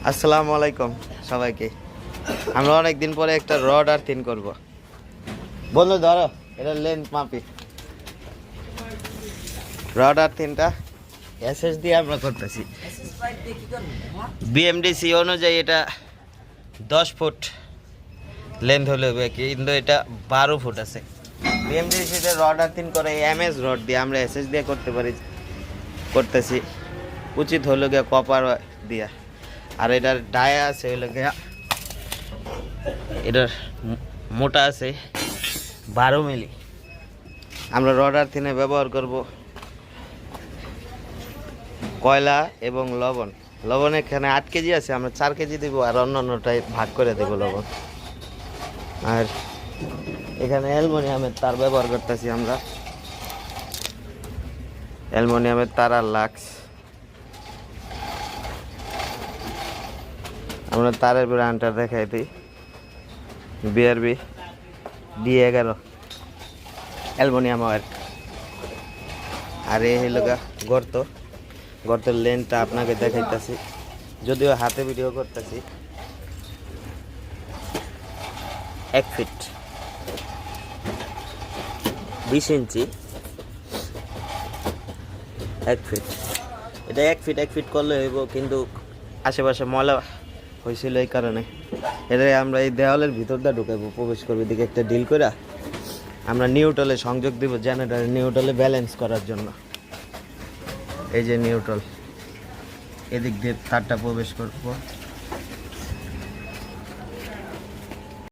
আসসালামু আলাইকুম সবাইকে। আমরা অনেক দিন পরে একটা রড আর থিন করব। বন্ধু ধরো, এটা লেন্থ মাপি। রড আর থিনটা এসএস দিয়ে আমরা করতেছি। বিএমডিসি অনুযায়ী এটা 10 ফুট লেন্থ হলে হবে, কিন্তু এটা 12 ফুট আছে। বিএমডিসিতে রড আর থিন করে এমএস রড দিয়ে, আমরা এসএস দিয়ে করতেছি। উচিত হলো গিয়া কপার দিয়া। আর এটার ডায়া আছে হলো গিয়া, এটার মোটা আছে 12 মিলি। আমরা রড আর থিনে ব্যবহার করব কয়লা এবং লবণ। লবণ এখানে 8 কেজি আছে, আমরা 4 কেজি দেবো, আর অন্যান্যটাই ভাগ করে দেবো লবণ। আর এখানে অ্যালুমিনিয়ামের তার ব্যবহার করতেছি আমরা। অ্যালুমিনিয়ামের তার আর লাক্স। আমরা তারের ব্র্যান্ডটা দেখাই দিই, বিআরবি D11 অ্যালুমিনিয়াম ওয়ার। আর এই হলো গর্তের লেন্থটা আপনাকে দেখাইতেছি, যদিও হাতে ভিডিও করতেছি। 1 ফিট 20 ইঞ্চি 1 ফিট। এটা 1 ফিট করলে হইব, কিন্তু আশেপাশে ময়লা হয়েছিল, এই কারণে এটা আমরা এই দেওয়ালের ভিতরটা ঢুকাবো, প্রবেশ করবো দিকে একটা ডিল করে আমরা নিউট্রালে সংযোগ দিব, জেনারেটর নিউট্রালে ব্যালেন্স করার জন্য। এই যে নিউট্রাল, এদিক দিয়ে তারটা প্রবেশ করবো।